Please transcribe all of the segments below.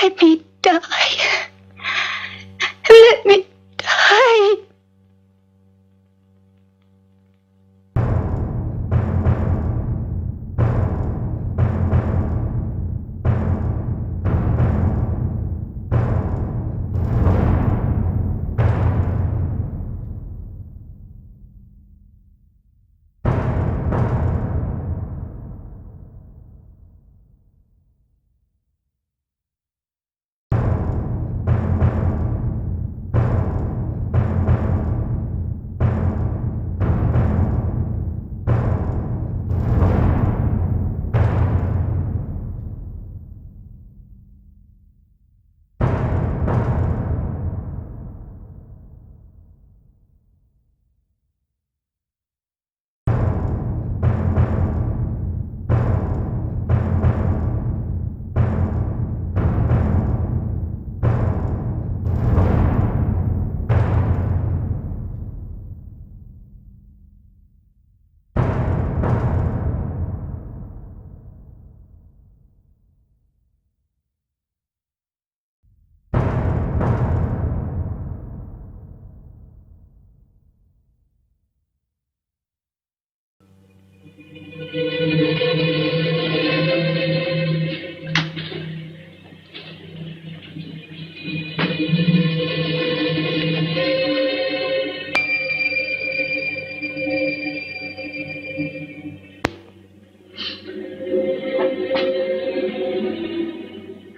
Let me die. Let me die.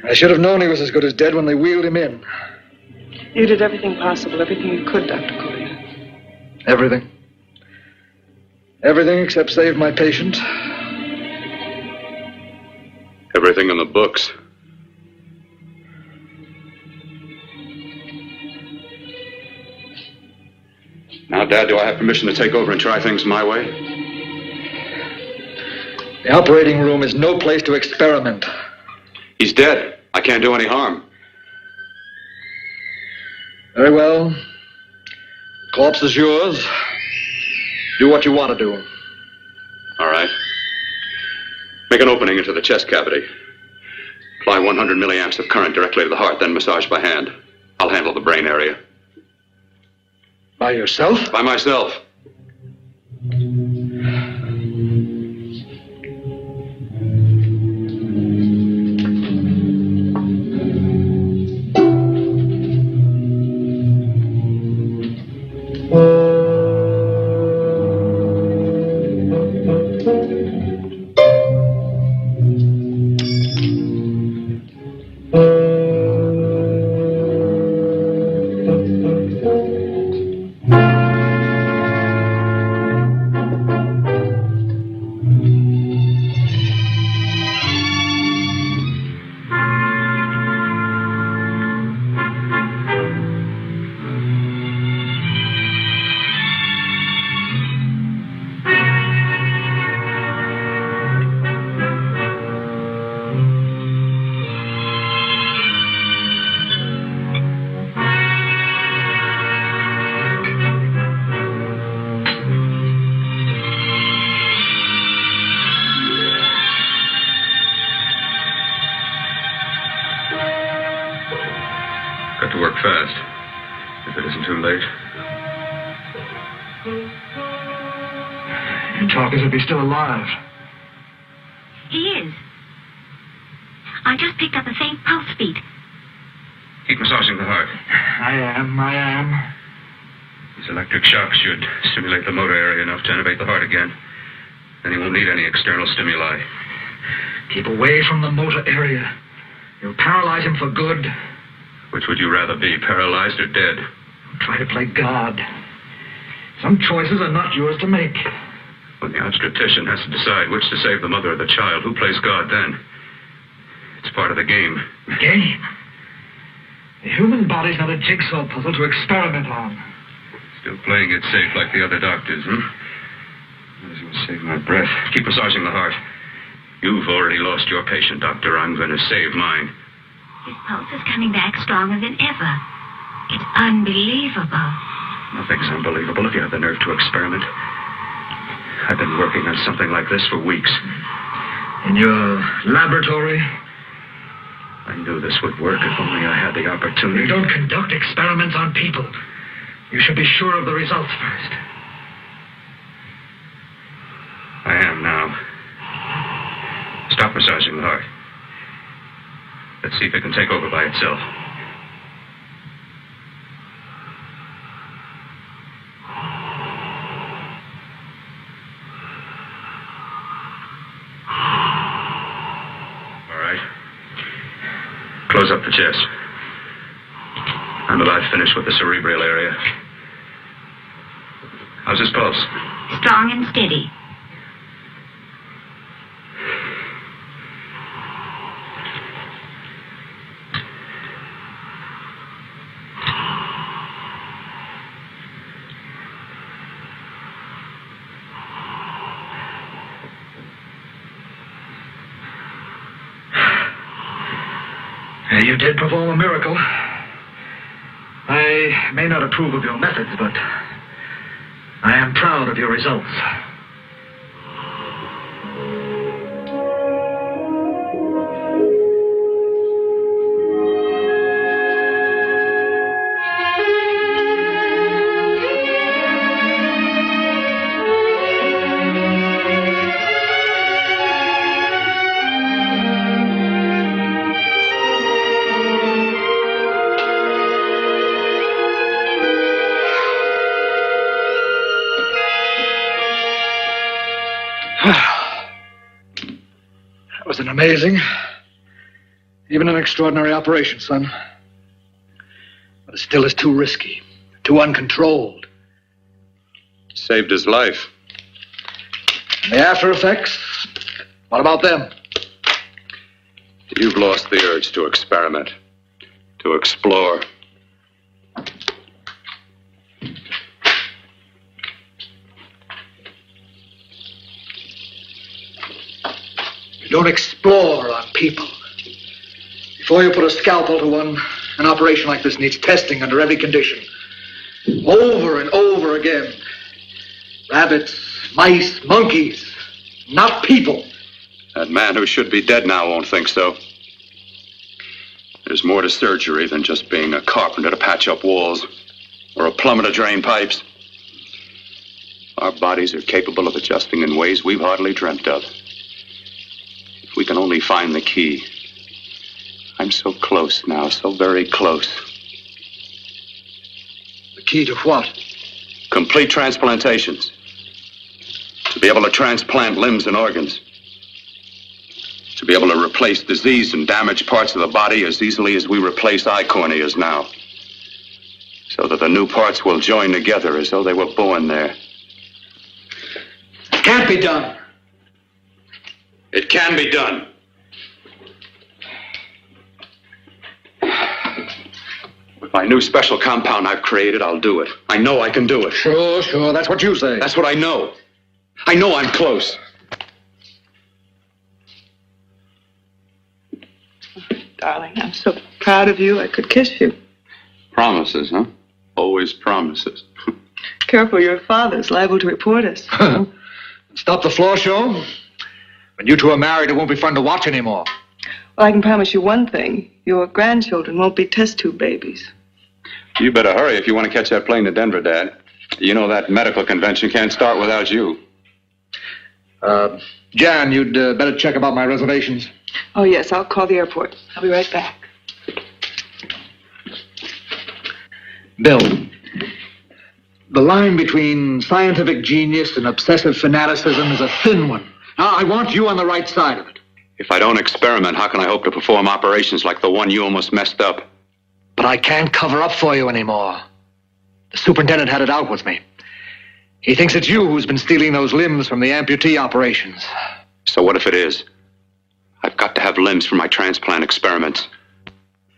I should have known he was as good as dead when they wheeled him in. You did everything possible, everything you could, Dr. Collier. Everything. Everything except save my patient. Everything in the books. Now, Dad, do I have permission to take over and try things my way? The operating room is no place to experiment. He's dead. I can't do any harm. Very well. Corpse is yours. Do what you want to do. All right. Make an opening into the chest cavity. Apply 100 milliamps of current directly to the heart, then massage by hand. I'll handle the brain area. By yourself? By myself. Got to work fast, if it isn't too late. You talk as if he's still alive. He is. I just picked up a faint pulse beat. Keep massaging the heart. I am. These electric shocks should stimulate the motor area enough to innervate the heart again. Then he won't need any external stimuli. Keep away from the motor area. You'll paralyze him for good. Which would you rather be, paralyzed or dead? Try to play God. Some choices are not yours to make. When the obstetrician has to decide which to save the mother or the child, who plays God then? It's part of the game. Game? The human body's not a jigsaw puzzle to experiment on. Still playing it safe like the other doctors, Might as well save my breath. Keep massaging the heart. You've already lost your patient, Doctor. I'm going to save mine. His pulse is coming back stronger than ever. It's unbelievable. Nothing's unbelievable if you have the nerve to experiment. I've been working on something like this for weeks. In your laboratory? I knew this would work if only I had the opportunity. You don't conduct experiments on people. You should be sure of the results first. I am now. Stop massaging the heart. Let's see if it can take over by itself. All right. Close up the chest. I'm about finished with the cerebral area. How's his pulse? Strong and steady. You did perform a miracle. I may not approve of your methods, but I am proud of your results. That was an amazing, even an extraordinary operation, son. But it still is too risky, too uncontrolled. Saved his life. And the after effects, what about them? You've lost the urge to experiment, to explore. You don't explore on people. Before you put a scalpel to one, an operation like this needs testing under every condition. Over and over again. Rabbits, mice, monkeys, not people. That man who should be dead now won't think so. There's more to surgery than just being a carpenter to patch up walls or a plumber to drain pipes. Our bodies are capable of adjusting in ways we've hardly dreamt of. If we can only find the key. I'm so close now, so very close. The key to what? Complete transplantations. To be able to transplant limbs and organs. To be able to replace diseased and damaged parts of the body as easily as we replace eye corneas now. So that the new parts will join together as though they were born there. It can't be done. It can be done. With my new special compound I've created, I'll do it. I know I can do it. Sure, that's what you say. That's what I know. I know I'm close. Darling, I'm so proud of you, I could kiss you. Promises, huh? Always promises. Careful, your father's liable to report us. Stop the floor show. When you two are married, it won't be fun to watch anymore. Well, I can promise you one thing. Your grandchildren won't be test tube babies. You better hurry if you want to catch that plane to Denver, Dad. You know that medical convention can't start without you. Jan, you'd better check about my reservations. Oh, yes, I'll call the airport. I'll be right back. Bill, the line between scientific genius and obsessive fanaticism is a thin one. Now, I want you on the right side of it. If I don't experiment, how can I hope to perform operations like the one you almost messed up? But I can't cover up for you anymore. The superintendent had it out with me. He thinks it's you who's been stealing those limbs from the amputee operations. So what if it is? I've got to have limbs for my transplant experiments.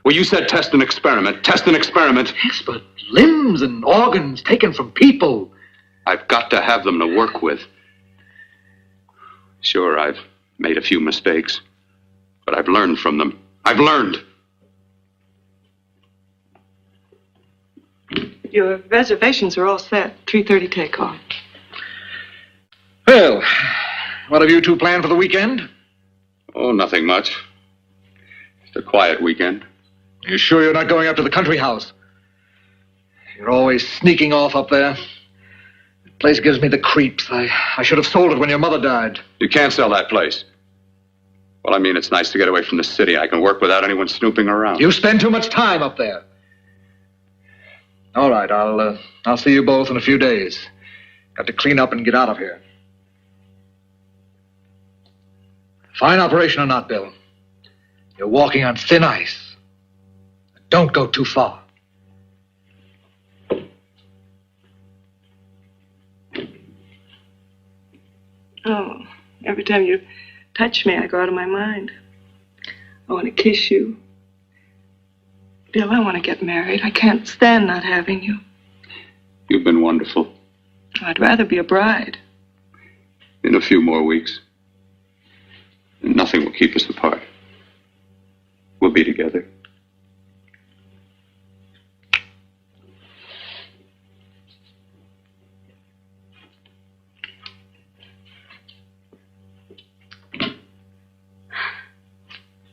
Well, you said test and experiment. Test and experiment. Yes, but limbs and organs taken from people. I've got to have them to work with. Sure, I've made a few mistakes, but I've learned from them. I've learned. Your reservations are all set. 3:30 takeoff. Well, what have you two planned for the weekend? Oh, nothing much. It's a quiet weekend. You sure you're not going up to the country house? You're always sneaking off up there. The place gives me the creeps. I should have sold it when your mother died. You can't sell that place. Well, I mean, it's nice to get away from the city. I can work without anyone snooping around. You spend too much time up there. All right, I'll see you both in a few days. Got to clean up and get out of here. Fine operation or not, Bill. You're walking on thin ice. Don't go too far. Oh, every time you touch me, I go out of my mind. I want to kiss you. Bill, I want to get married. I can't stand not having you. You've been wonderful. I'd rather be a bride. In a few more weeks, nothing will keep us apart. We'll be together.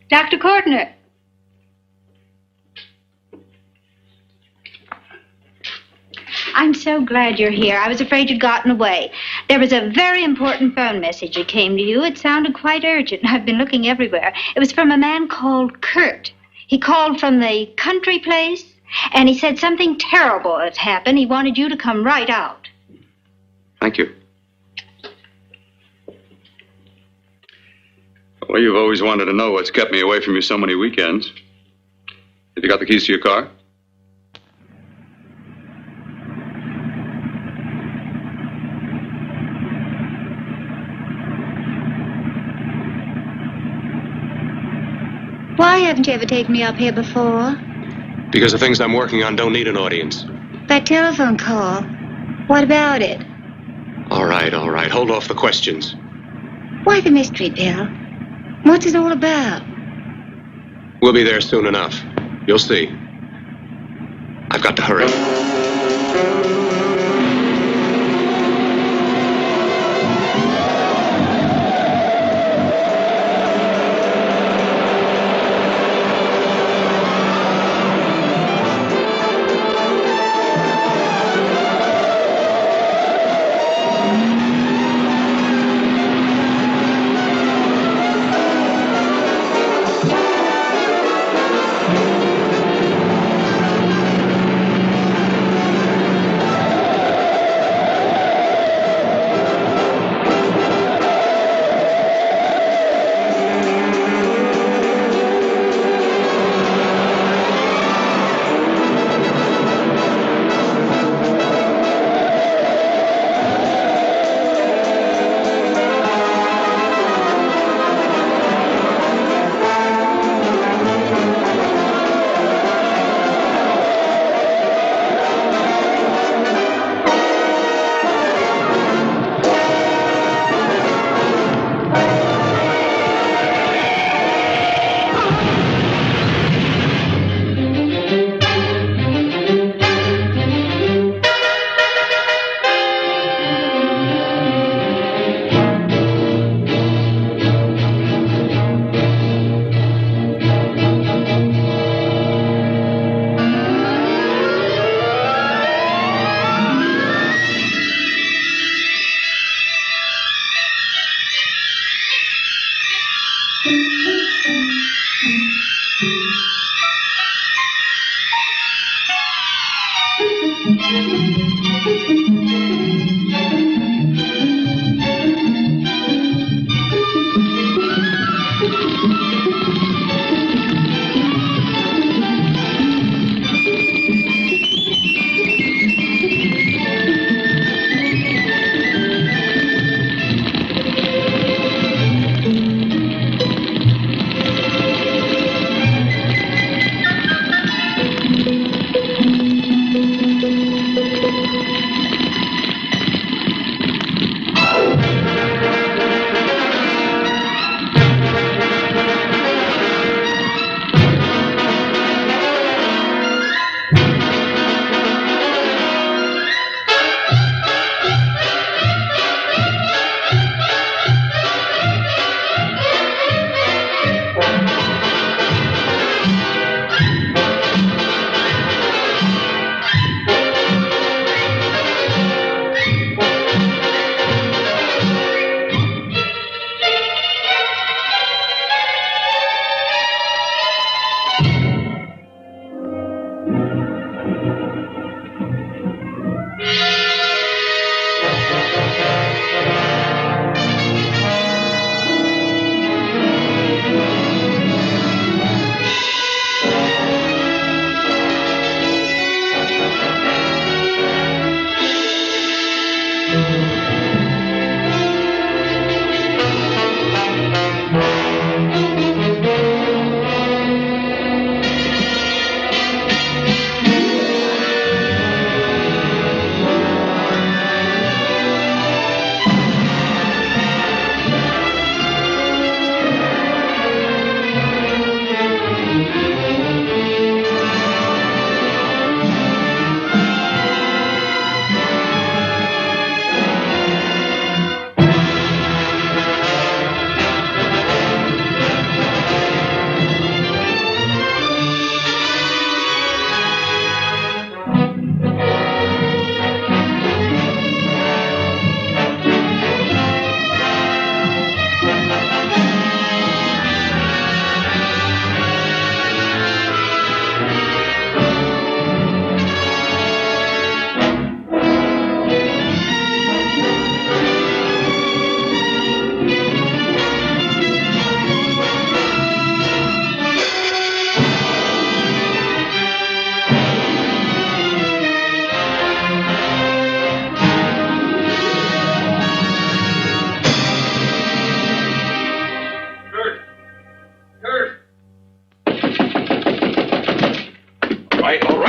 Dr. Cordner. I'm so glad you're here. I was afraid you'd gotten away. There was a very important phone message that came to you. It sounded quite urgent. I've been looking everywhere. It was from a man called Kurt. He called from the country place, and he said something terrible had happened. He wanted you to come right out. Thank you. Well, you've always wanted to know what's kept me away from you so many weekends. Have you got the keys to your car? Why haven't you ever taken me up here before? Because the things I'm working on don't need an audience. By telephone call. What about it? All right. Hold off the questions. Why the mystery, Bill? What's it all about? We'll be there soon enough. You'll see. I've got to hurry.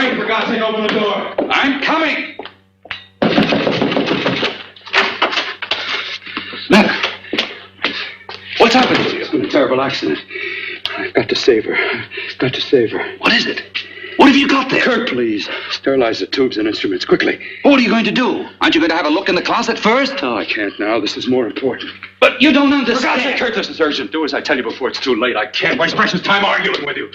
Wait, for God's sake, open the door. I'm coming. Matter? What's happened to you? It's been a terrible accident. I've got to save her. I've got to save her. What is it? What have you got there? Kurt, please. Sterilize the tubes and instruments quickly. What are you going to do? Aren't you going to have a look in the closet first? No, I can't now. This is more important. But you don't For God's understand. sake, Kurt, this is urgent. Do as I tell you before it's too late. I can't waste precious time arguing with you.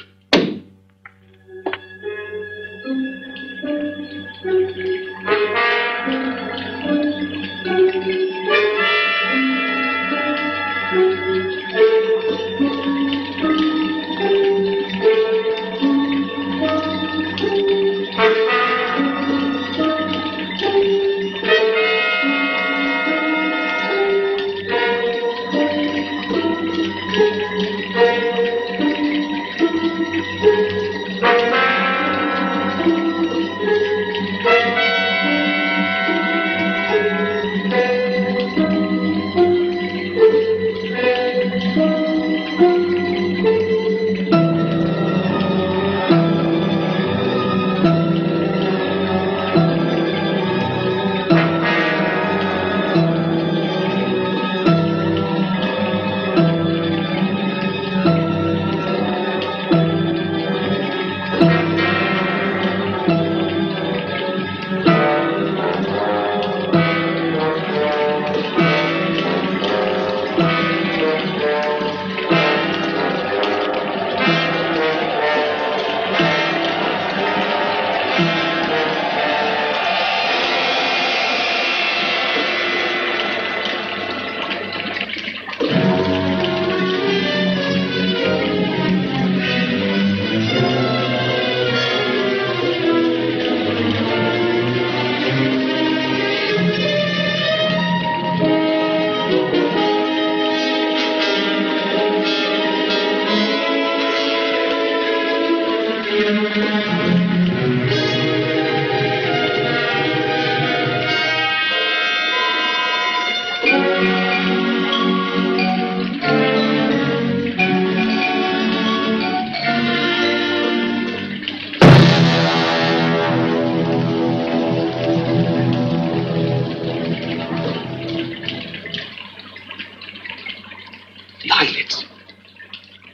The eyelids.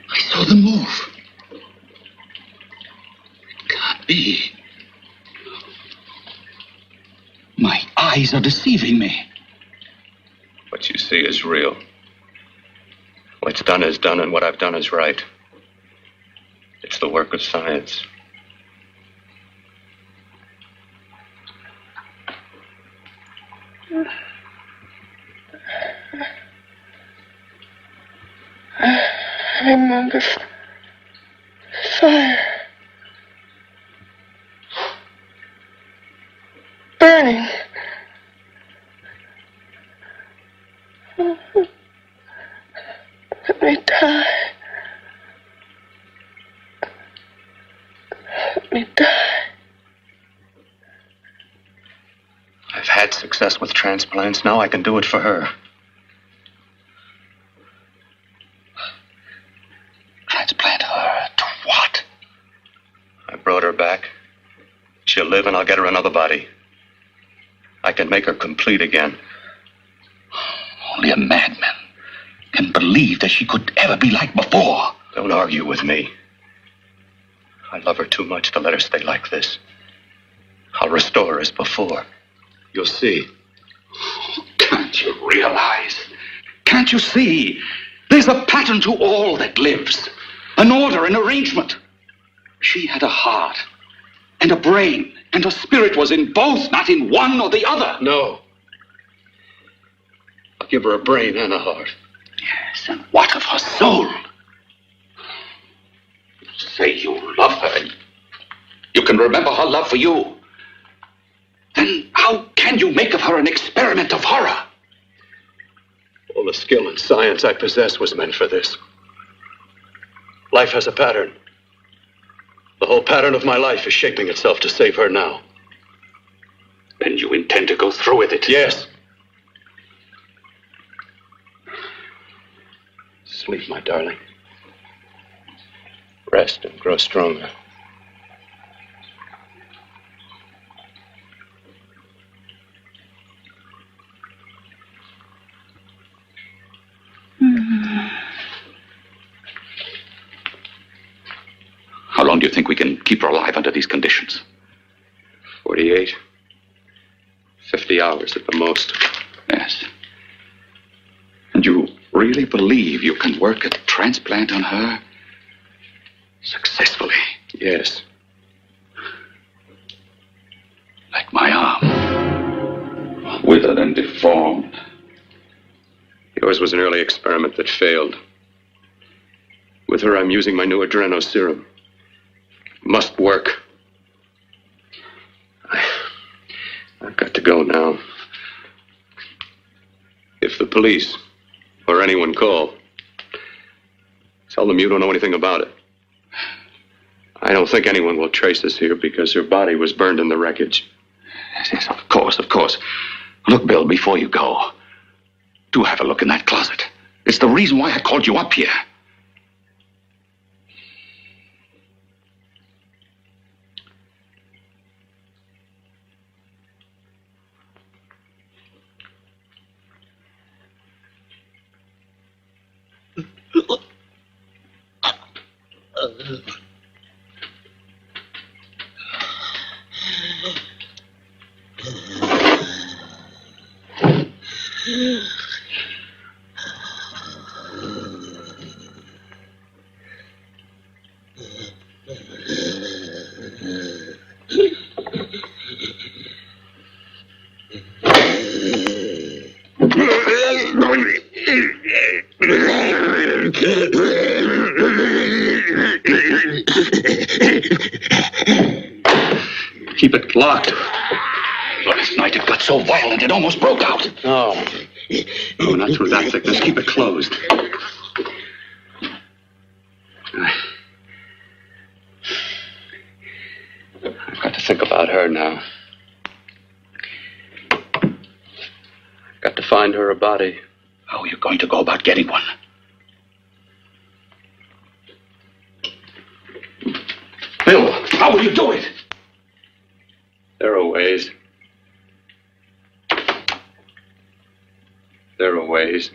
I saw them move. It can't be. My eyes are deceiving me. What you see is real. What's done is done, and what I've done is right. It's the work of science. I remember fire. Burning. Let me die. Let me die. I've had success with transplants. Now I can do it for her. Transplant her to what? I brought her back. She'll live, and I'll get her another body. I can make her complete again. Only a madman can believe that she could ever be like before. Don't argue with me. I love her too much to let her stay like this. I'll restore her as before. You'll see. Can't you realize? Can't you see? There's a pattern to all that lives. An order, an arrangement. She had a heart and a brain, and her spirit was in both, not in one or the other. No. I'll give her a brain and a heart. Yes, and what of her soul? You say you love her, and you can remember her love for you. Then how can you make of her an experiment of horror? All the skill and science I possess was meant for this. Life has a pattern. The whole pattern of my life is shaping itself to save her now. Then you intend to go through with it? Yes. Sleep, my darling. Rest and grow stronger. long do you think we can keep her alive under these conditions? 48. 50 hours at the most. Yes. And you really believe you can work a transplant on her successfully? Yes. Like my arm. Withered and deformed. Yours was an early experiment that failed. With her, I'm using my new adreno serum. Must work. I've got to go now. If the police or anyone call, tell them you don't know anything about it. I don't think anyone will trace us here because her body was burned in the wreckage. Yes, of course, of course. Look, Bill, before you go, do have a look in that closet. It's the reason why I called you up here. Keep it locked. Last night it got so violent it almost broke out. No, not through that thickness. Keep it closed. I've got to think about her now. I've got to find her a body. How are you going to go about getting one? Bill, how will you do it? There are ways. There are ways.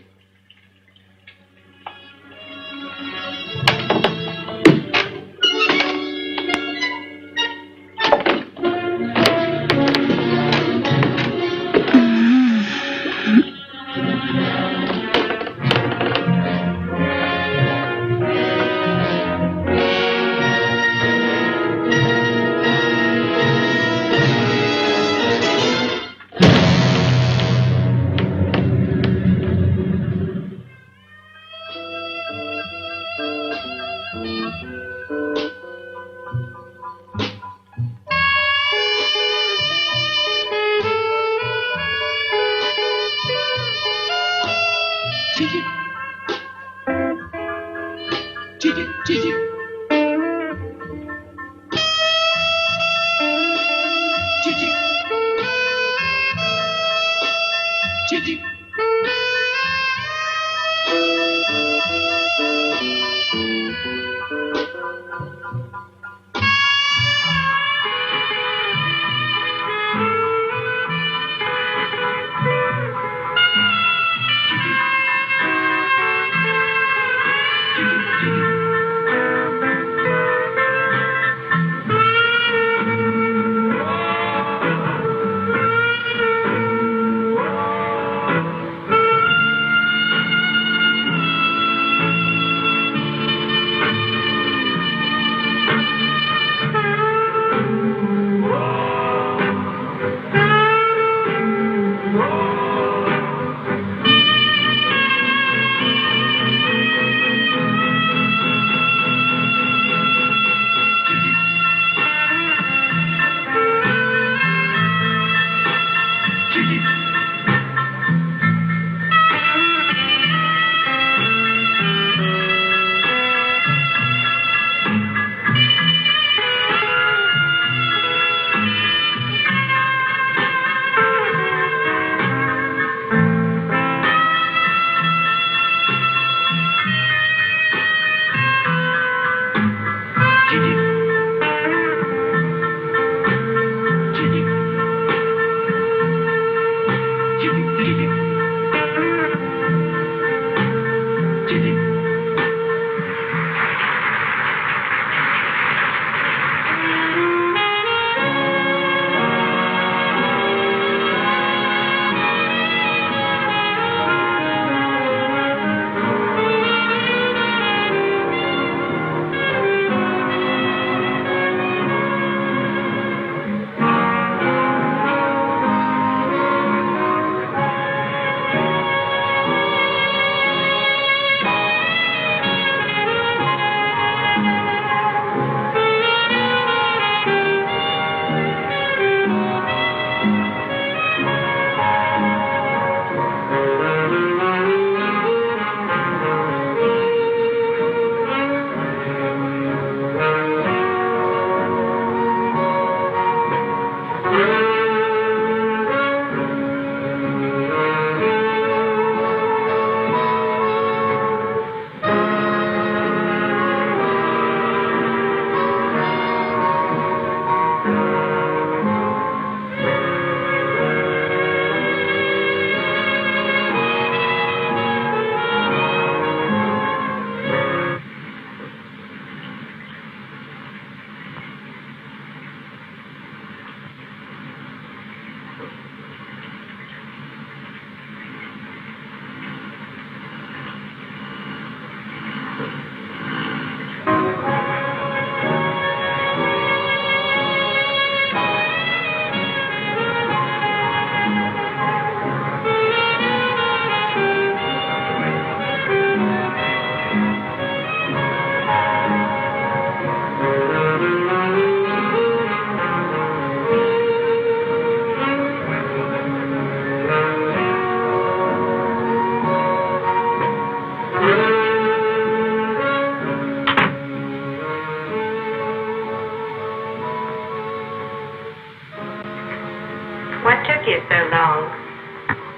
here so long.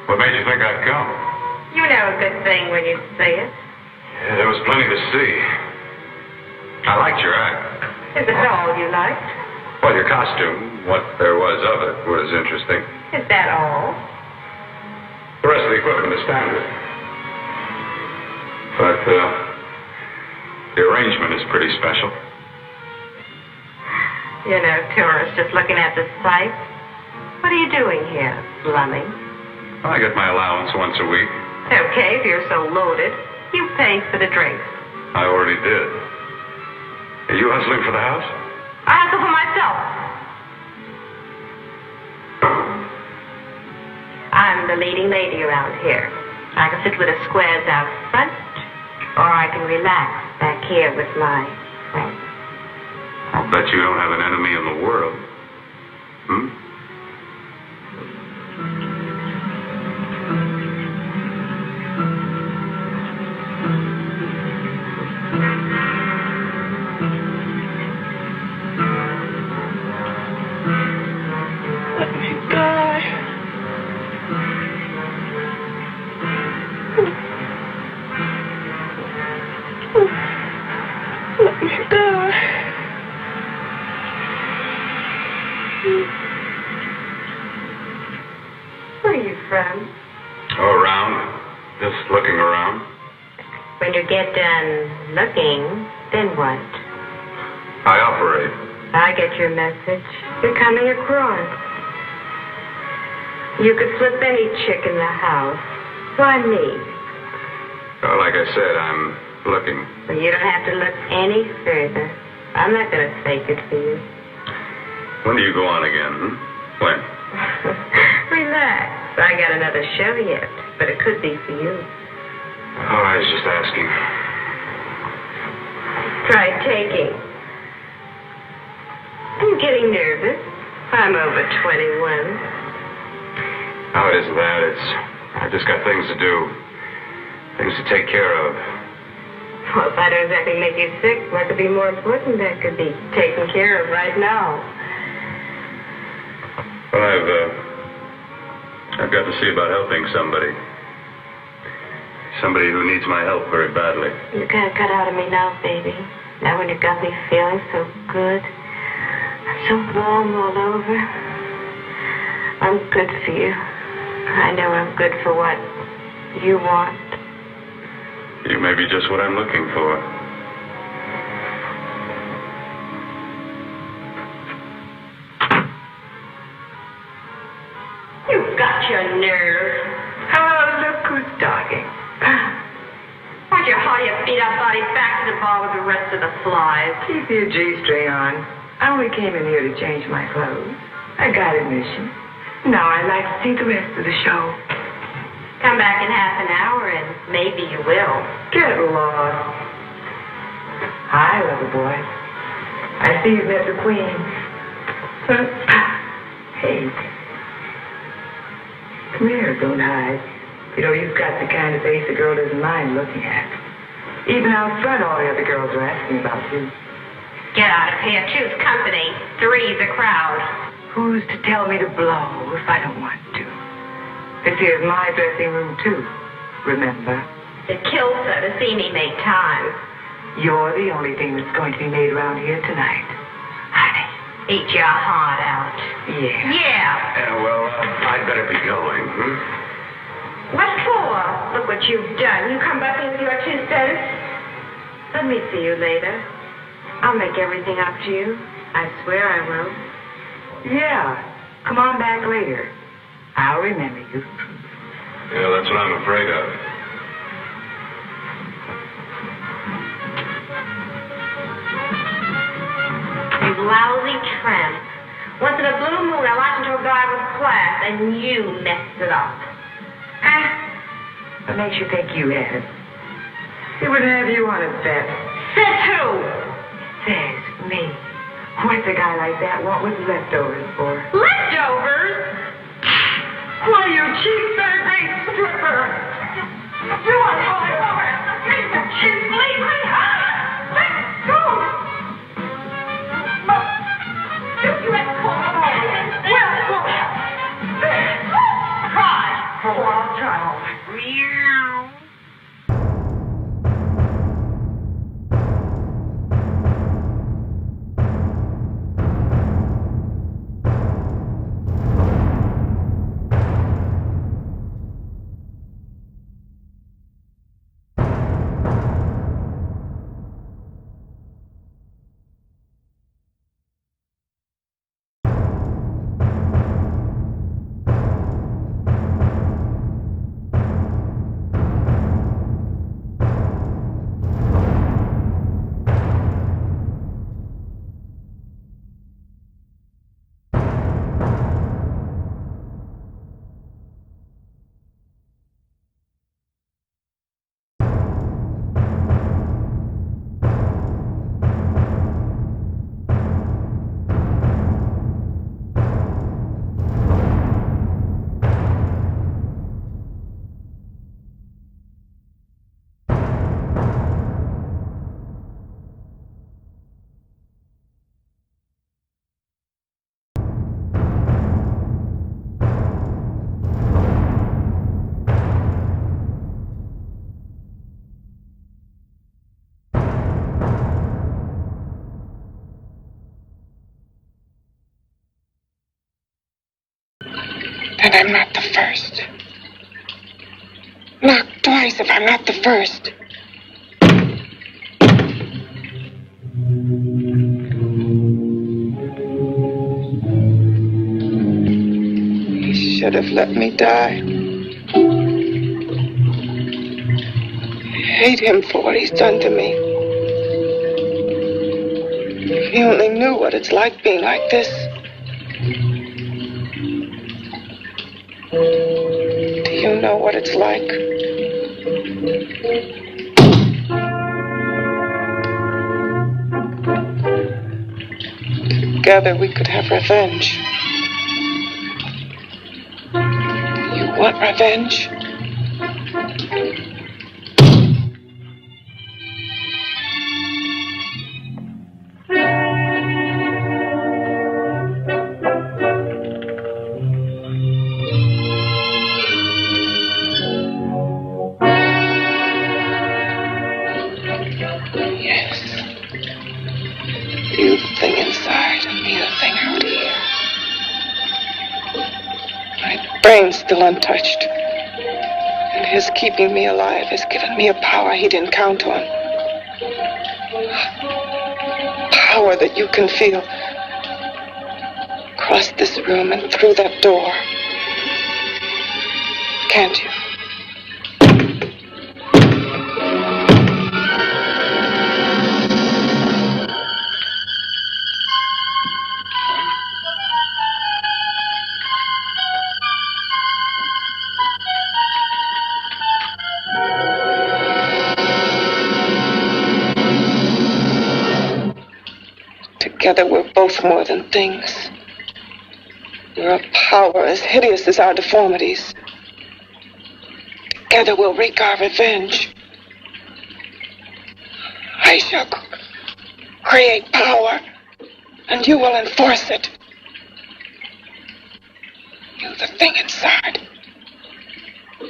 What made you think I'd come? You know a good thing when you see it. Yeah, there was plenty to see. I liked your act. Is it all you liked? Well, your costume, what there was of it, was interesting. Is that all? The rest of the equipment is standard. But, the arrangement is pretty special. You know, tourists just looking at the sights. What are you doing here, slumming? I get my allowance once a week. Okay, if you're so loaded, you pay for the drinks. I already did. Are you hustling for the house? I hustle for myself. I'm the leading lady around here. I can sit with the squares out front, or I can relax back here with my friends. I'll bet you don't have an enemy in the world. Hmm? Let me die. Let me die. Where are you from? Oh, around. Just looking around. When you get done looking, then what? I operate. I get your message. You're coming across. You could flip any chick in the house. Why me? Oh, like I said, I'm looking. Well, you don't have to look any further. I'm not going to fake it for you. When do you go on again? When? Relax. I got another show yet, but it could be for you. Oh, I was just asking. Try taking. I'm getting nervous. I'm over 21. Oh, it isn't that. I've just got things to do. Things to take care of. Well, if I don't exactly make you sick, what could be more important that could be taken care of right now? Well, I've got to see about helping somebody. Somebody who needs my help very badly. You can't cut out of me now, baby. Now when you got me feeling so good. I'm so warm all over. I'm good for you. I know I'm good for what you want. You may be just what I'm looking for. You've got your nerve. Oh, look who's talking. Why don't you haul your beat-up body back to the bar with the rest of the flies? Keep your G-string on. I only came in here to change my clothes. I got admission. Now I'd like to see the rest of the show. Come back in half an hour and maybe you will. Get lost. Hi, lover boy. I see you've met the queen. Hey. Come here, don't hide. You know, you've got the kind of face a girl doesn't mind looking at. Even out front, all the other girls are asking about you. Get out of here. Choose company. Three's a crowd. Who's to tell me to blow if I don't want to? This here's my dressing room, too. Remember? It kills her to see me make time. You're the only thing that's going to be made around here tonight. Honey. Eat your heart out. Yeah. Yeah. Well, I'd better be going. What for? Look what you've done. You come back in with your 2 cents. Let me see you later. I'll make everything up to you. I swear I will. Yeah. Come on back later. I'll remember you. Yeah, that's what I'm afraid of. You lousy tramp. Once in a blue moon, I listened to a guy with class, and you messed it up. What makes you think you had it? He wouldn't have you on his bet. Says who? Says me. What's a guy like that want with leftovers for? Leftovers? Why, you cheap third-rate stripper! You want to hold it over? She's leaving. Let go. You let go. Well, And I'm not the first. Knock twice if I'm not the first. He should have let me die. I hate him for what he's done to me. If he only knew what it's like being like this. Do you know what it's like? Together we could have revenge. You want revenge? Yes. You the thing inside and me the thing out here. My brain's still untouched. And his keeping me alive has given me a power he didn't count on. Power that you can feel. Across this room and through that door. Can't you? Together we're both more than things. We're a power as hideous as our deformities. Together we'll wreak our revenge. I shall create power, and you will enforce it. You the thing inside. Me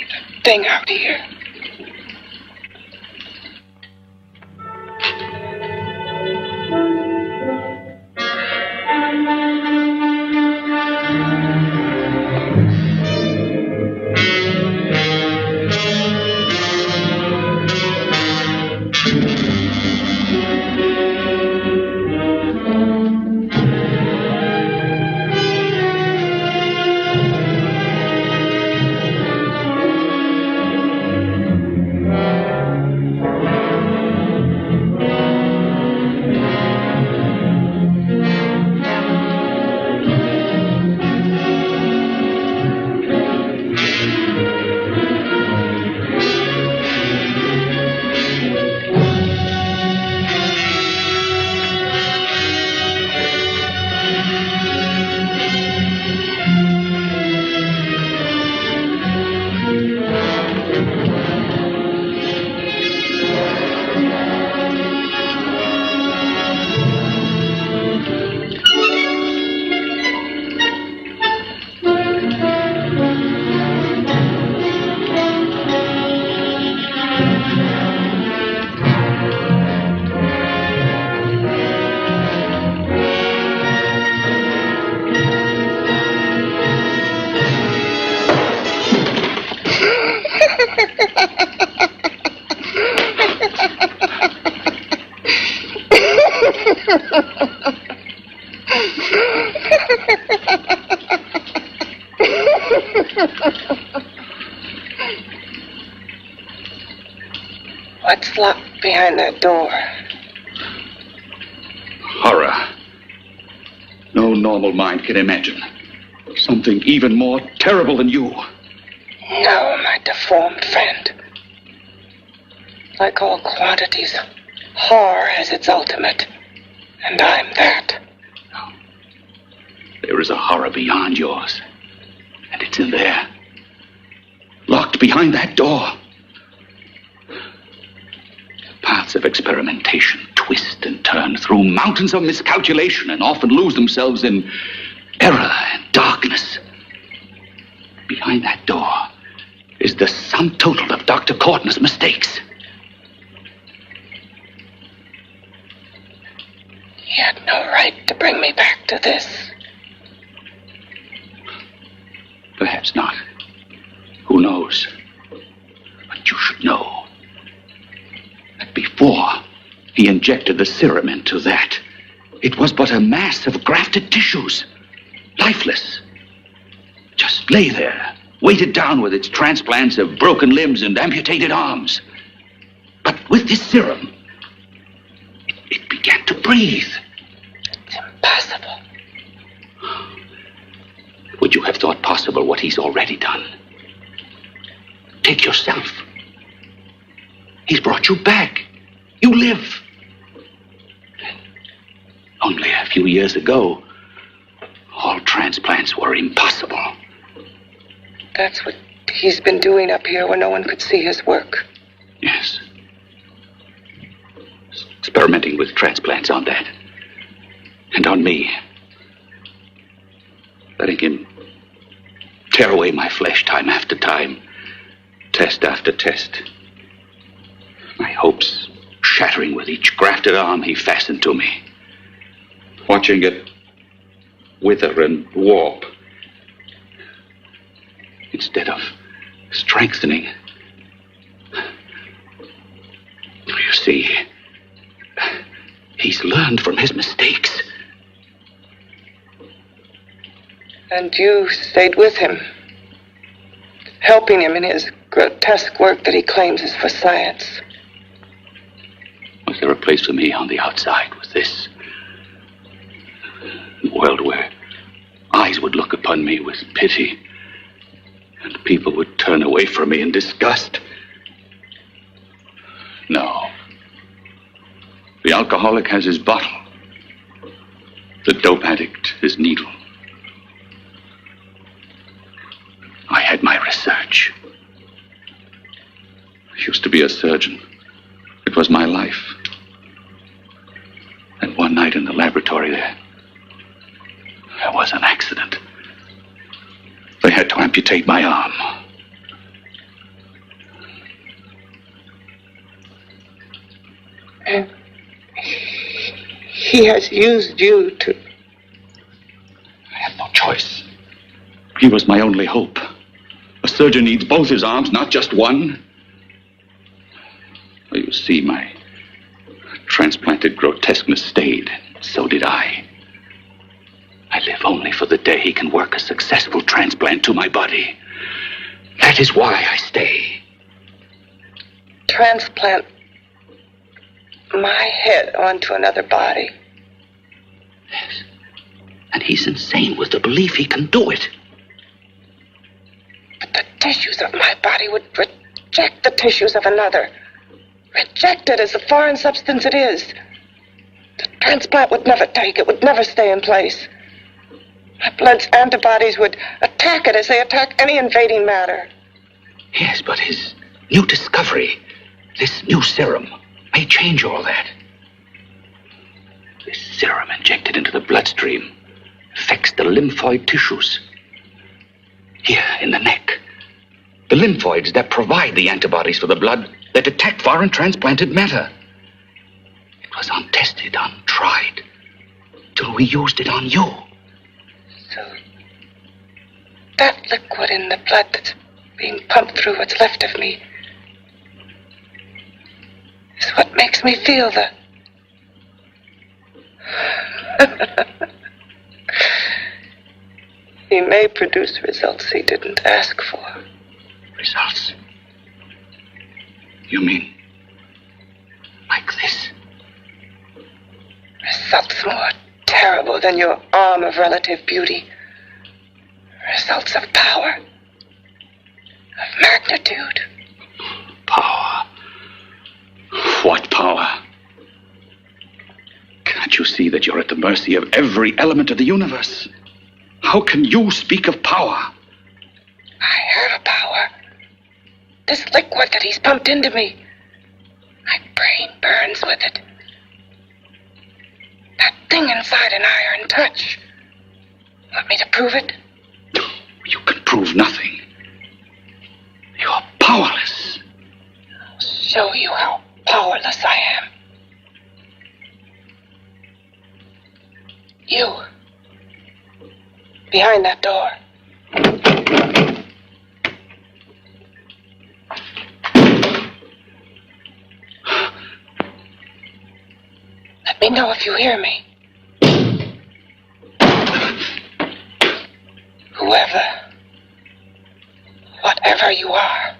the thing out here. What's locked behind that door? Horror. No normal mind can imagine. Something even more terrible than you. No, my deformed friend. Like all quantities, horror has its ultimate. And I'm that. There is a horror beyond yours. And it's in there. Locked behind that door. Paths of experimentation twist and turn through mountains of miscalculation and often lose themselves in error and darkness. Behind that door is the sum total of Dr. Corton's mistakes. He had no right to bring me back to this. Perhaps not. Who knows? But you should know that before he injected the serum into that, it was but a mass of grafted tissues, lifeless. Just lay there, weighted down with its transplants of broken limbs and amputated arms. But with this serum, it began to breathe. It's impossible. Would you have thought possible what he's already done? Take yourself. He's brought you back. You live. Only a few years ago, all transplants were impossible. That's what he's been doing up here where no one could see his work. Yes. Experimenting with transplants on that. And on me. Letting him tear away my flesh time after time. Test after test. My hopes shattering with each grafted arm he fastened to me. Watching it wither and warp. Instead of strengthening. You see, he's learned from his mistakes. And you stayed with him, helping him in his grotesque work that he claims is for science. Was there a place for me on the outside with this? A world where eyes would look upon me with pity and people would turn away from me in disgust? No. The alcoholic has his bottle. The dope addict his needle. I had my research. I used to be a surgeon. It was my life. And one night in the laboratory there was an accident. They had to amputate my arm. And he has used you to... I had no choice. He was my only hope. A surgeon needs both his arms, not just one. Well, you see, my transplanted grotesqueness stayed. So did I. I live only for the day he can work a successful transplant to my body. That is why I stay. Transplant my head onto another body. Yes. And he's insane with the belief he can do it. But the tissues of my body would reject the tissues of another. Reject it as the foreign substance it is. The transplant would never take it, would never stay in place. My blood's antibodies would attack it as they attack any invading matter. Yes, but his new discovery, this new serum, may change all that. This serum injected into the bloodstream affects the lymphoid tissues. Here in the neck. The lymphoids that provide the antibodies for the blood that attack foreign transplanted matter. It was untested, untried, till we used it on you. So that liquid in the blood that's being pumped through what's left of me is what makes me feel the... He may produce results he didn't ask for. Results? You mean like this? Results more terrible than your arm of relative beauty. Results of power. Of magnitude. Power? What power? Can't you see that you're at the mercy of every element of the universe? How can you speak of power? I have a power. This liquid that he's pumped into me. My brain burns with it. That thing inside an iron touch. Want me to prove it? You can prove nothing. You're powerless. I'll show you how powerless I am. You. Behind that door. Let me know if you hear me. Whoever, whatever you are,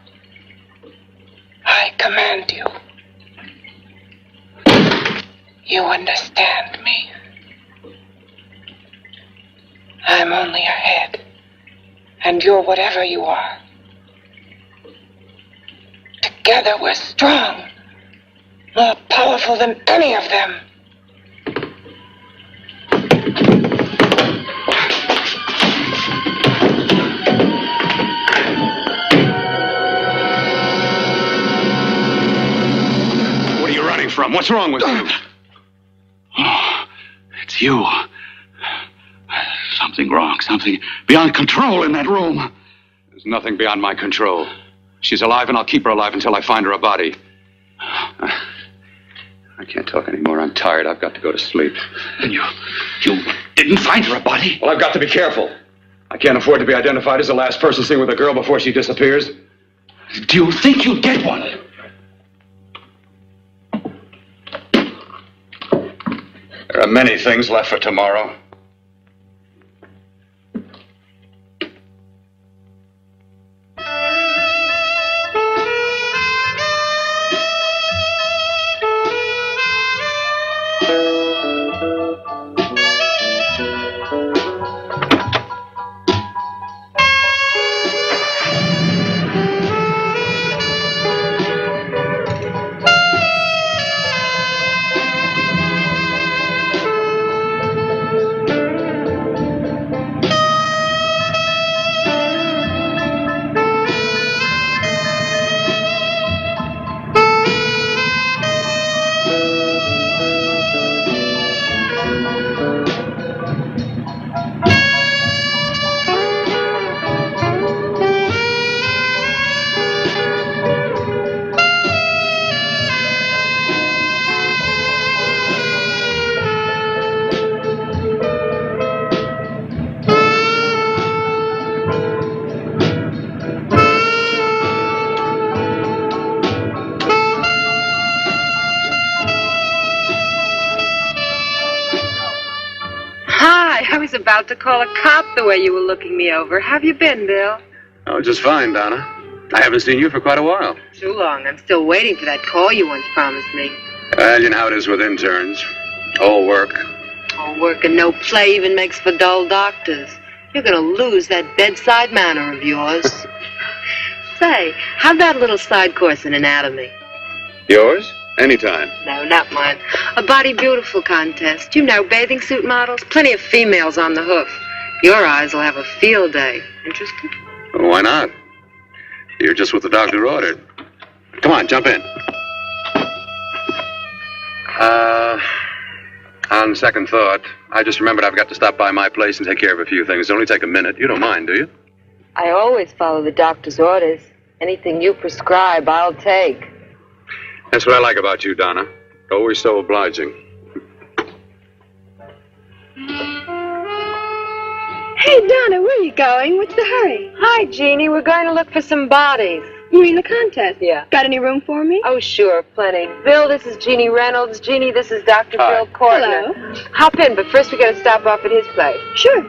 I command you. You understand me? I'm only a head, and you're whatever you are. Together we're strong, more powerful than any of them. What are you running from? What's wrong with you? Oh, it's you. Something wrong, something beyond control in that room. There's nothing beyond my control. She's alive, and I'll keep her alive until I find her a body. I can't talk anymore. I'm tired. I've got to go to sleep. And you didn't find her a body? Well, I've got to be careful. I can't afford to be identified as the last person seen with a girl before she disappears. Do you think you'll get one? There are many things left for tomorrow. I was about to call a cop the way you were looking me over. How have you been, Bill? Oh, just fine, Donna. I haven't seen you for quite a while. Too long. I'm still waiting for that call you once promised me. Well, you know how it is with interns. All work. All work and no play even makes for dull doctors. You're going to lose that bedside manner of yours. Say, how'd that little side course in anatomy? Yours? Anytime. No, not mine. A Body Beautiful contest. You know, bathing suit models. Plenty of females on the hoof. Your eyes will have a field day. Interested? Well, why not? You're just what the doctor ordered. Come on, jump in. On second thought, I just remembered I've got to stop by my place and take care of a few things. It'll only take a minute. You don't mind, do you? I always follow the doctor's orders. Anything you prescribe, I'll take. That's what I like about you, Donna. Always so obliging. Hey, Donna, where are you going? What's the hurry? Hi, Jeannie. We're going to look for some bodies. You mean the contest? Yeah. Got any room for me? Oh, sure, plenty. Bill, this is Jeannie Reynolds. Jeannie, this is Dr. Hi. Bill Cortner. Hello. Hop in, but first we got to stop off at his place. Sure.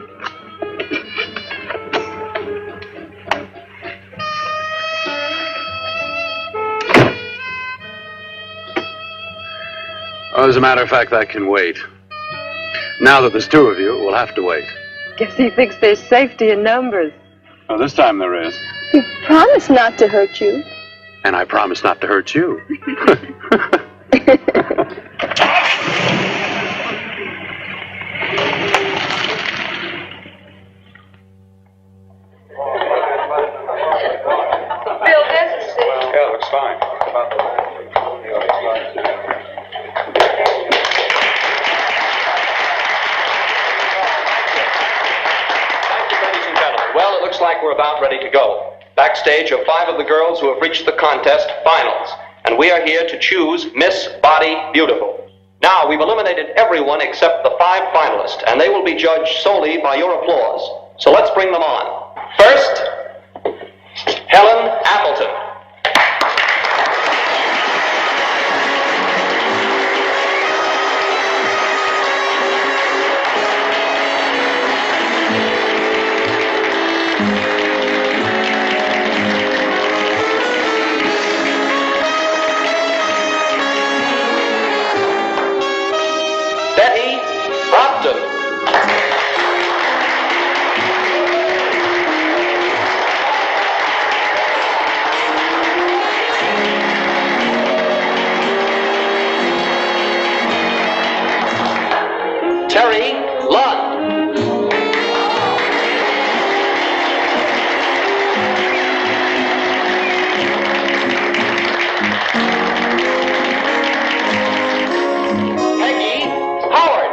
Well, as a matter of fact, I can wait. Now that there's two of you, we'll have to wait. Guess he thinks there's safety in numbers. Well, this time there is. You promised not to hurt you. And I promise not to hurt you. Bill, there's a seat. Yeah, looks fine. Well, it looks like we're about ready to go. Backstage are 5 of the girls who have reached the contest finals, and we are here to choose Miss Body Beautiful. Now, we've eliminated everyone except the 5 finalists, and they will be judged solely by your applause. So let's bring them on. First, Helen Appleton. Betty Brockton. Terry Lund. Peggy Howard.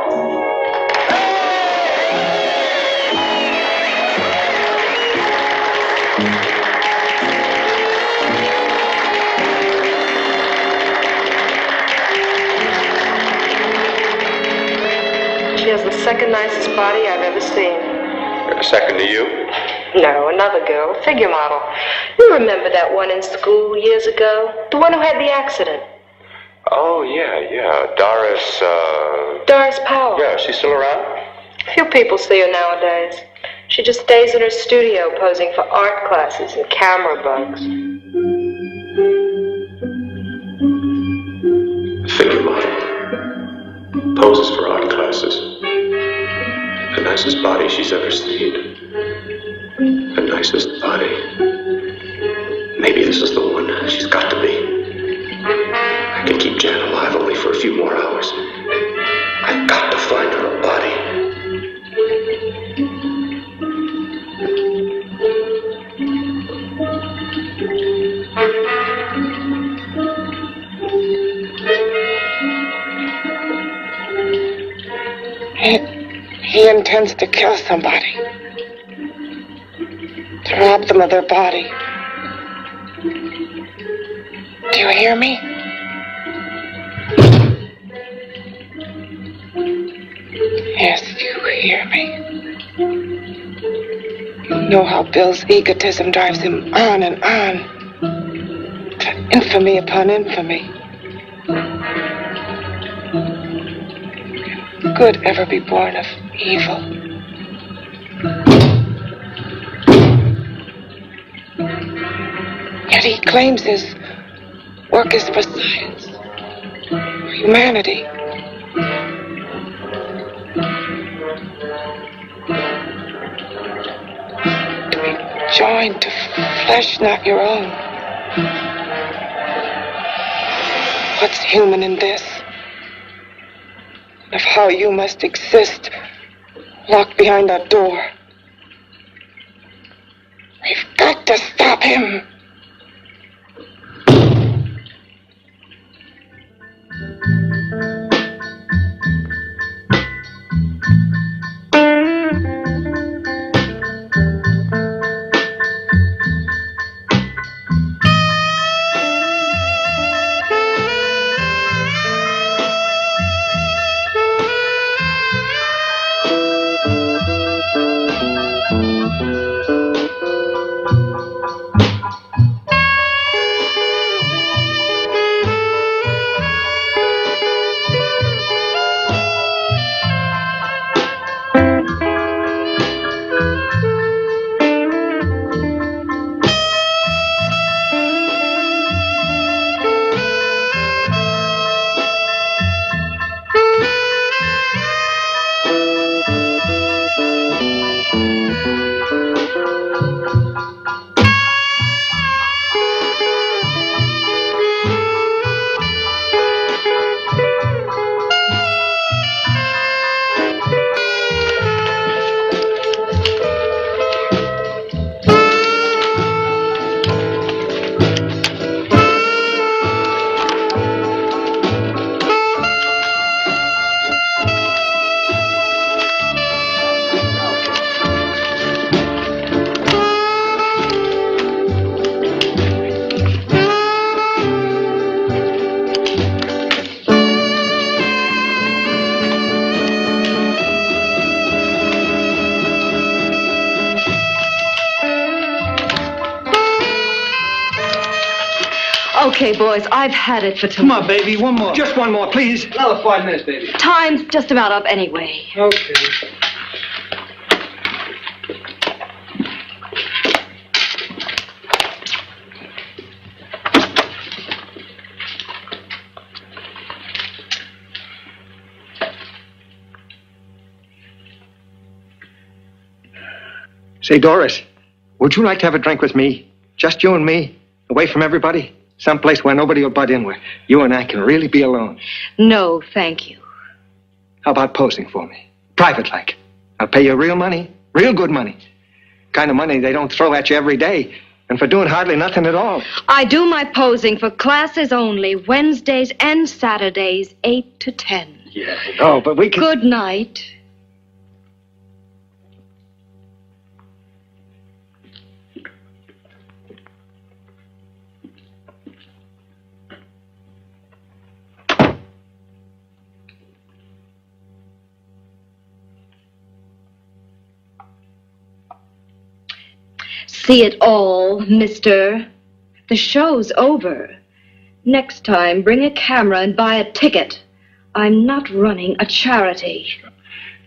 She has the second nicest body I've ever seen. Second to you? No, another girl, a figure model. You remember that one in school years ago? The one who had the accident. Oh, yeah. Doris Powell. Yeah, she's still around? Few people see her nowadays. She just stays in her studio posing for art classes and camera bugs. Figure model. Poses for art classes. The nicest body she's ever seen. The nicest body. Maybe this is the one. She's got to be. I can keep Jan alive only for a few more hours. I've got to find her a body. He intends to kill somebody. To rob them of their body. Do you hear me? Yes, you hear me. You know how Bill's egotism drives him on and on. To infamy upon infamy. Can good ever be born of evil? Yet he claims his work is for science, for humanity. To be joined to flesh not your own. What's human in this? Of how you must exist, locked behind that door. We've got to stop him. Okay, boys, I've had it for Come on, baby, one more. Just one more, please. Another 5 minutes, baby. Time's just about up anyway. Okay. Say, Doris, would you like to have a drink with me? Just you and me, away from everybody? Someplace where nobody will butt in, where you and I can really be alone. No, thank you. How about posing for me? Private like. I'll pay you real money, real good money. Kind of money they don't throw at you every day. And for doing hardly nothing at all. I do my posing for classes only, Wednesdays and Saturdays, 8 to 10. Yeah, I know, but we can... Good night. See it all, mister. The show's over. Next time, bring a camera and buy a ticket. I'm not running a charity.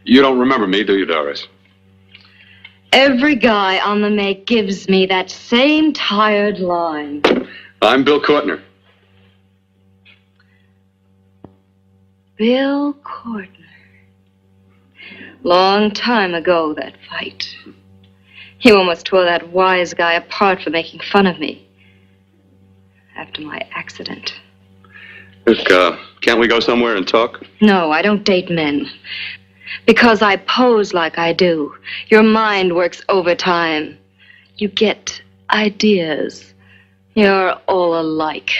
You don't remember me, do you, Doris? Every guy on the make gives me that same tired line. I'm Bill Courtner. Bill Courtner. Long time ago, that fight. You almost tore that wise guy apart for making fun of me. After my accident. Look, can't we go somewhere and talk? No, I don't date men. Because I pose like I do. Your mind works overtime. You get ideas. You're all alike.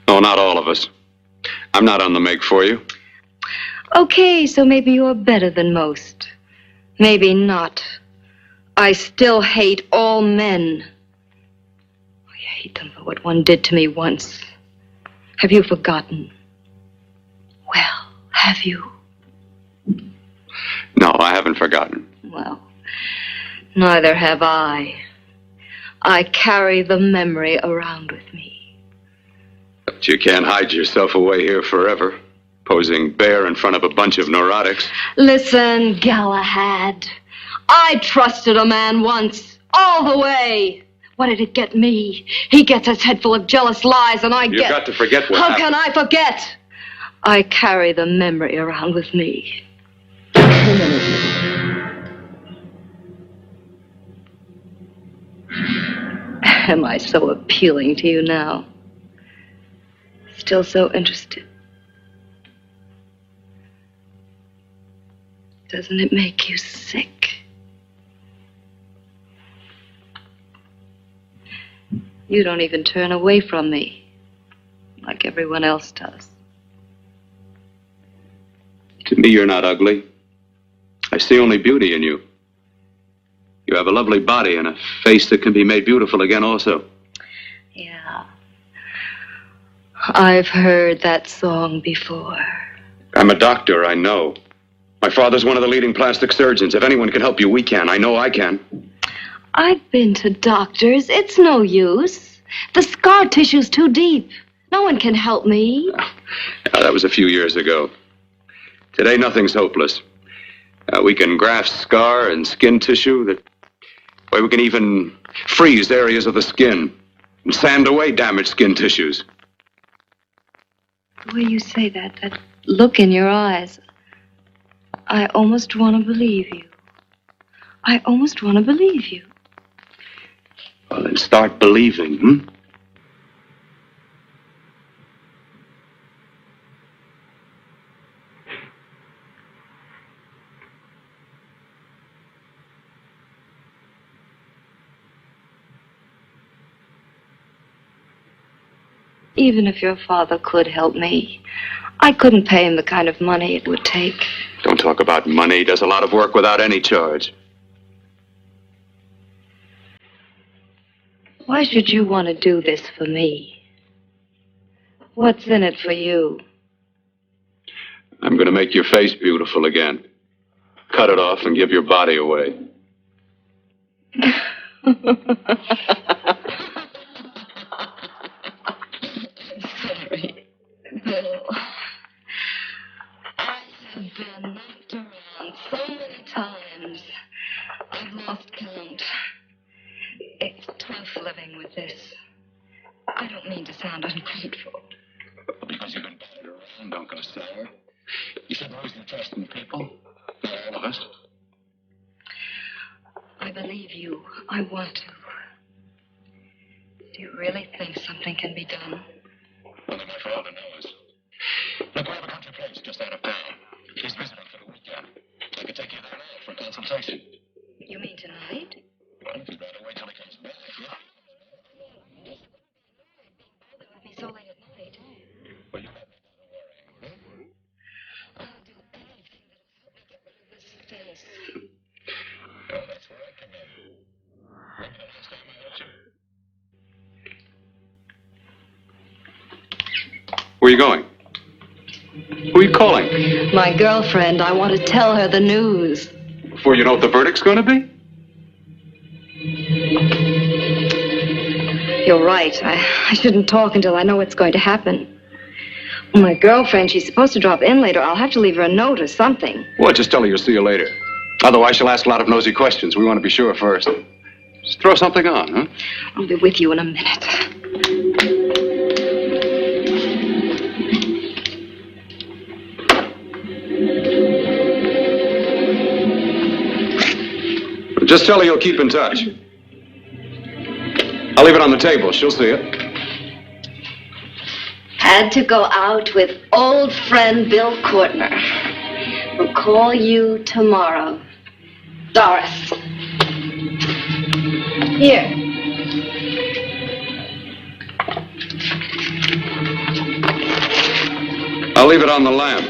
Oh, not all of us. I'm not on the make for you. Okay, so maybe you're better than most. Maybe not. I still hate all men. I hate them for what one did to me once. Have you forgotten? Well, have you? No, I haven't forgotten. Well, neither have I. I carry the memory around with me. But you can't hide yourself away here forever, posing bare in front of a bunch of neurotics. Listen, Galahad. I trusted a man once, all the way. What did it get me? He gets his head full of jealous lies, and You've got to forget what happened. How can I forget? I carry the memory around with me. Am I so appealing to you now? Still so interested? Doesn't it make you sick? You don't even turn away from me, like everyone else does. To me, you're not ugly. I see only beauty in you. You have a lovely body and a face that can be made beautiful again also. Yeah. I've heard that song before. I'm a doctor, I know. My father's one of the leading plastic surgeons. If anyone can help you, we can. I know I can. I've been to doctors. It's no use. The scar tissue's too deep. No one can help me. Yeah, that was a few years ago. Today, nothing's hopeless. We can graft scar and skin tissue. That way we can even freeze areas of the skin and sand away damaged skin tissues. The way you say that look in your eyes, I almost want to believe you. I almost want to believe you. Well, then start believing, hmm? Even if your father could help me, I couldn't pay him the kind of money it would take. Don't talk about money. He does a lot of work without any charge. Why should you want to do this for me? What's in it for you? I'm going to make your face beautiful again. Cut it off and give your body away. Sorry, Bill. I have been knocked around so many times. I've lost count. It's tough living with this. I don't mean to sound ungrateful. Because you've been battered around, Uncle Sarah. You should lose your trust in people. For all of us. I've I want to. Do you really think something can be done? Well, they're for all to know is. Look, we have a country place just out of town. He's visiting for the weekend. I could take you there now for a consultation. You mean tonight? Well, if you'd rather wait till he comes back, yeah. With me so late at night. Well, you let me go to worrying. I'll do anything that'll help me get rid of this face. Well, that's where I come in. Remember the last time I helped you? Where are you going? Who are you calling? My girlfriend. I want to tell her the news. Before you know what the verdict's going to be? You're right. I shouldn't talk until I know what's going to happen. My girlfriend, she's supposed to drop in later. I'll have to leave her a note or something. Well, just tell her you'll see you later. Otherwise, she'll ask a lot of nosy questions. We want to be sure first. Just throw something on, huh? I'll be with you in a minute. Just tell her you'll keep in touch. I'll leave it on the table. She'll see it. Had to go out with old friend Bill Courtner. We'll call you tomorrow. Doris. Here. I'll leave it on the lamp.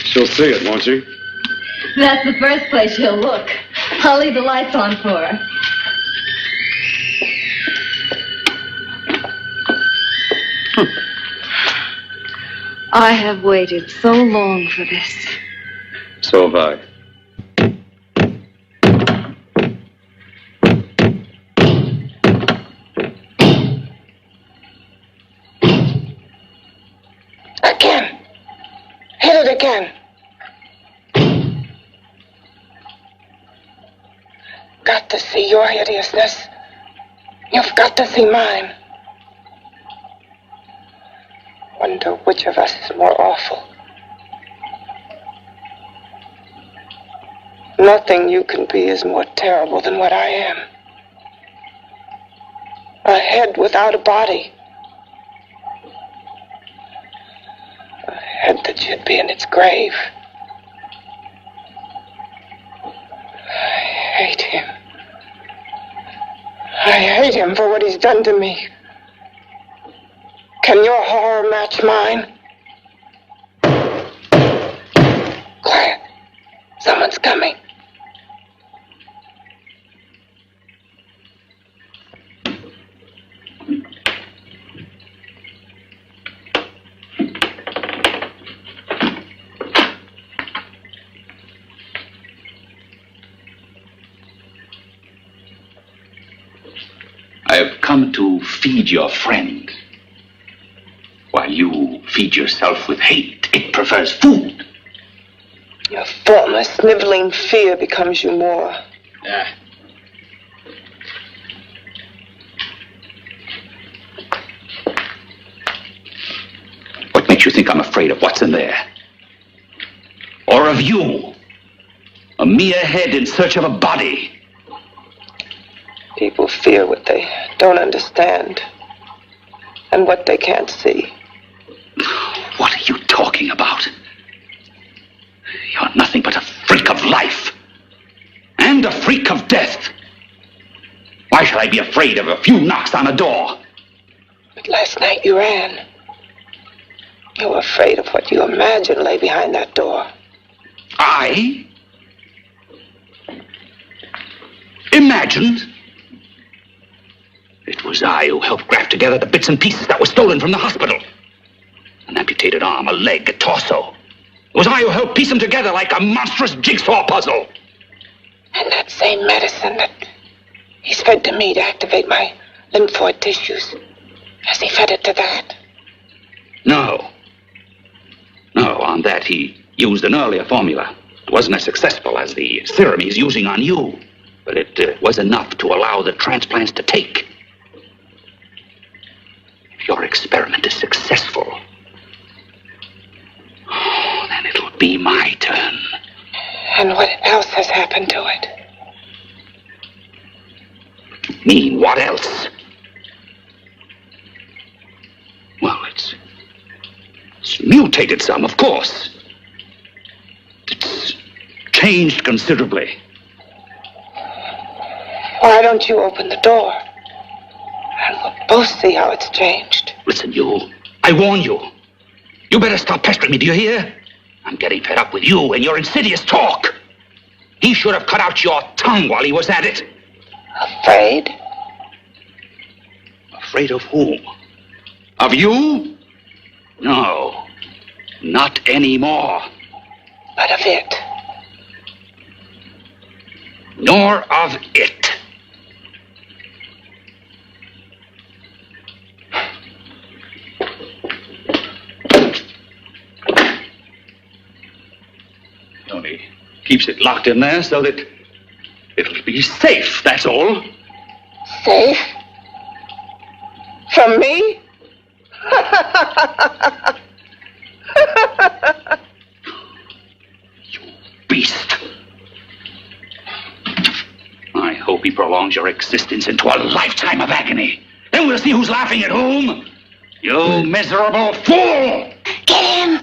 She'll see it, won't she? That's the first place she'll look. I'll leave the lights on for her. I have waited so long for this. So have I. Again. Hit it again. Got to see your hideousness. You've got to see mine. Wonder which of us is more awful. Nothing you can be is more terrible than what I am. A head without a body. A head that should be in its grave. I hate him. I hate him for what he's done to me. Can your horror match mine? Quiet. Someone's coming. I have come to feed your friend. While you feed yourself with hate, it prefers food. Your former sniveling fear becomes you more. What makes you think I'm afraid of what's in there? Or of you? A mere head in search of a body. People fear what they don't understand and what they can't see. What are you talking about? You're nothing but a freak of life and a freak of death. Why should I be afraid of a few knocks on a door? But last night you ran. You were afraid of what you imagined lay behind that door. I? Imagined? It was I who helped graft together the bits and pieces that were stolen from the hospital. An amputated arm, a leg, a torso. It was I who helped piece them together like a monstrous jigsaw puzzle. And that same medicine that he's fed to me to activate my lymphoid tissues. Has he fed it to that? No. No, on that he used an earlier formula. It wasn't as successful as the serum he's using on you. But it was enough to allow the transplants to take. If your experiment is successful, then it'll be my turn. And what else has happened to it? Mean what else? Well, it's mutated some, of course. It's changed considerably. Why don't you open the door? And we'll both see how it's changed. Listen, you. I warn you. You better stop pestering me, do you hear? I'm getting fed up with you and your insidious talk. He should have cut out your tongue while he was at it. Afraid? Afraid of whom? Of you? No, not anymore. But of it. Nor of it. Only keeps it locked in there so that it'll be safe, that's all. Safe? From me? You beast. I hope he prolongs your existence into a lifetime of agony. Then we'll see who's laughing at whom. You miserable fool! Get him!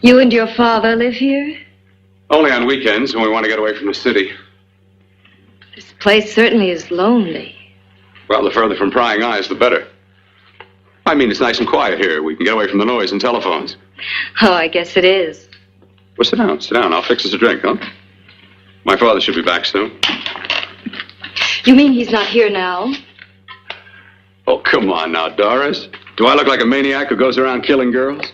You and your father live here? Only on weekends when we want to get away from the city. This place certainly is lonely. Well, the further from prying eyes, the better. I mean, it's nice and quiet here. We can get away from the noise and telephones. Oh, I guess it is. Well, sit down. Sit down. I'll fix us a drink, huh? My father should be back soon. You mean he's not here now? Oh, come on now, Doris. Do I look like a maniac who goes around killing girls?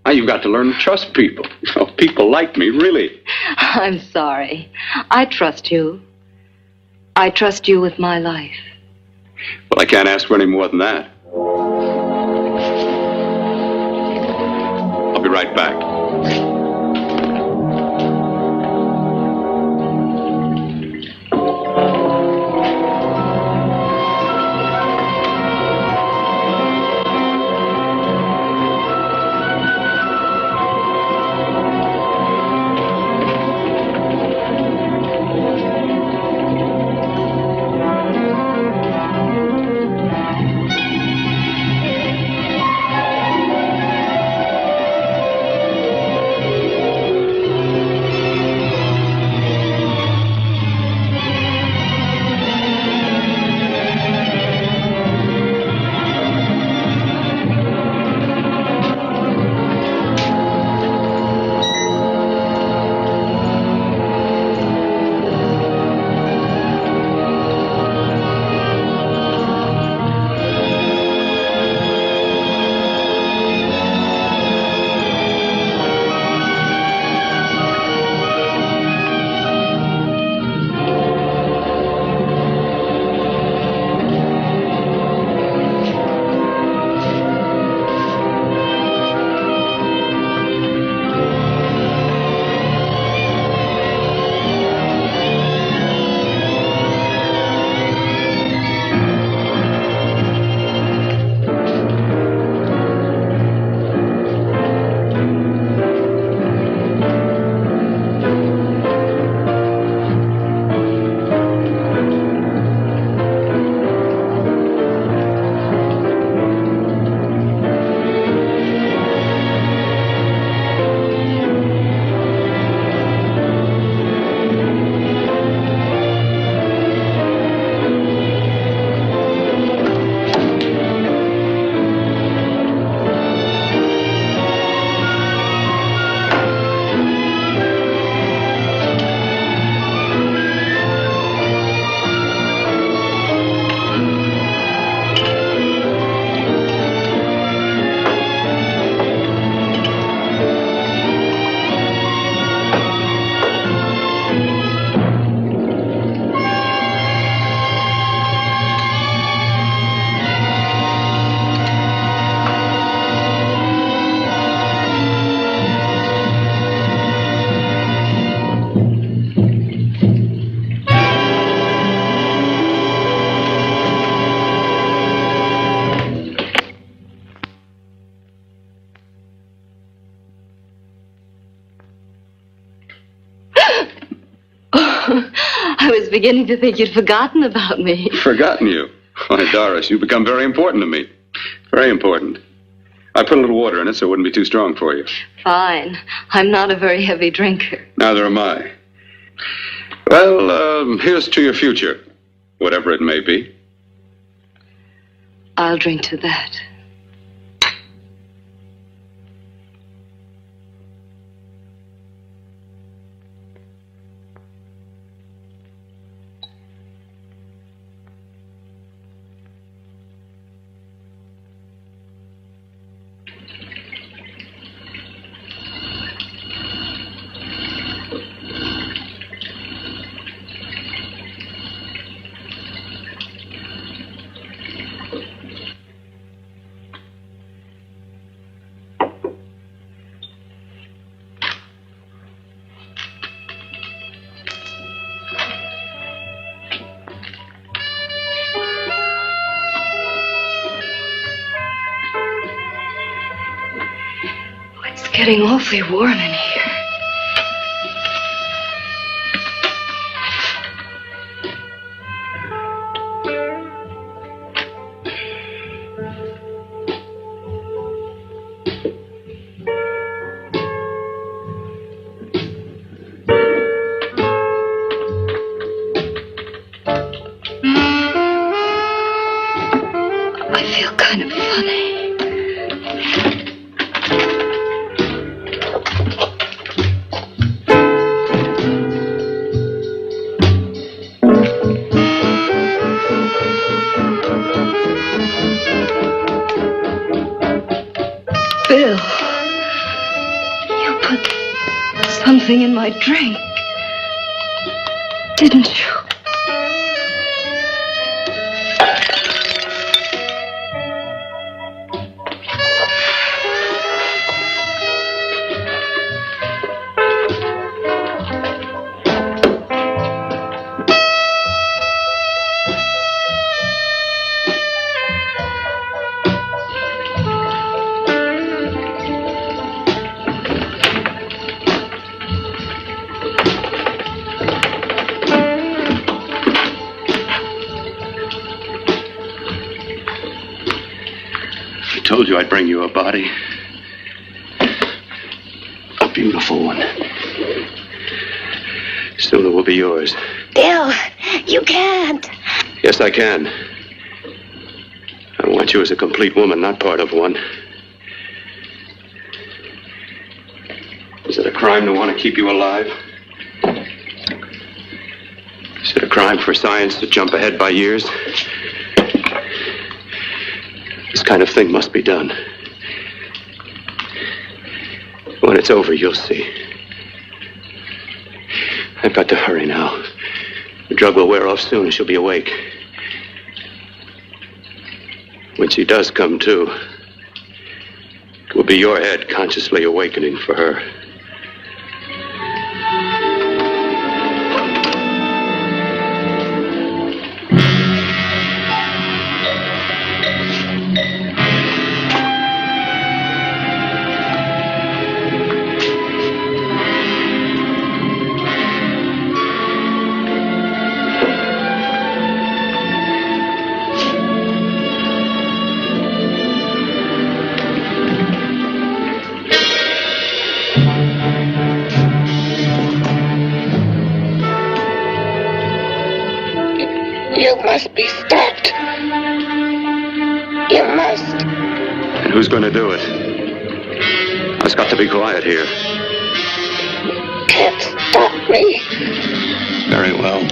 Now, you've got to learn to trust people. Oh, people like me, really. I'm sorry. I trust you. I trust you with my life. Well, I can't ask for any more than that. I'll be right back. I was beginning to think you'd forgotten about me. Forgotten you? Why, Doris, you've become very important to me. Very important. I put a little water in it so it wouldn't be too strong for you. Fine. I'm not a very heavy drinker. Neither am I. Well, here's to your future, whatever it may be. I'll drink to that. Getting awfully warm in here. I feel kind of funny. Bill, you put something in my drink, didn't you? told you I'd bring you a body. A beautiful one. Soon it will be yours. Bill, you can't. Yes, I can. I want you as a complete woman, not part of one. Is it a crime to want to keep you alive? Is it a crime for science to jump ahead by years? This kind of thing must be done. When it's over, you'll see. I've got to hurry now. The drug will wear off soon and she'll be awake. When she does come to, it will be your head consciously awakening for her. You must be stopped. You must. And who's going to do it? It's got to be quiet here. Can't stop me. Very well.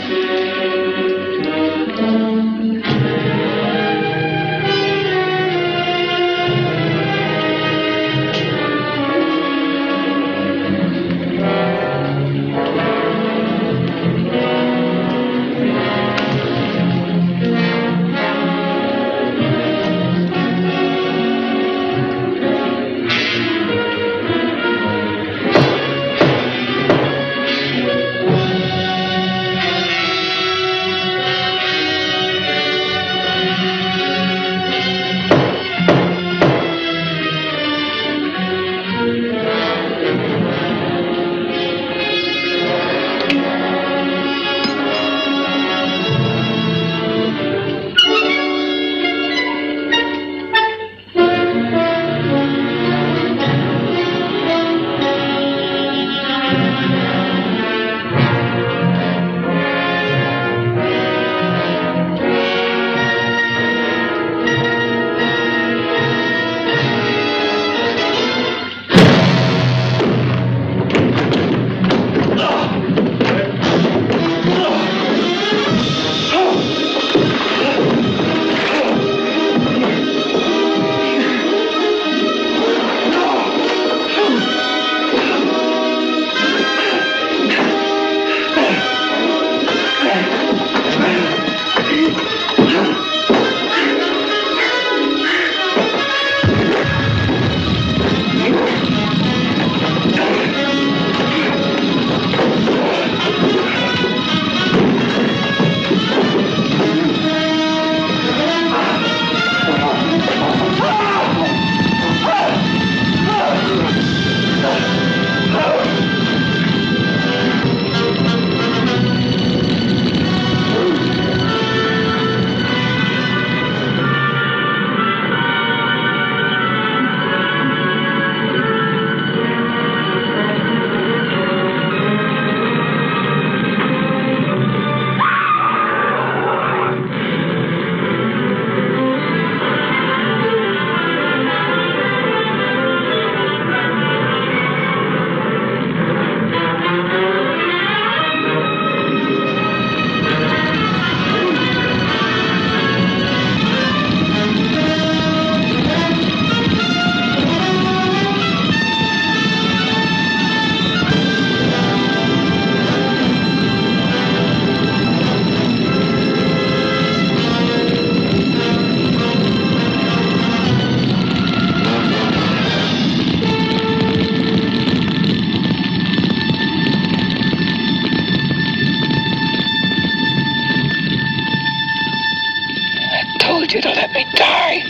You to let me die.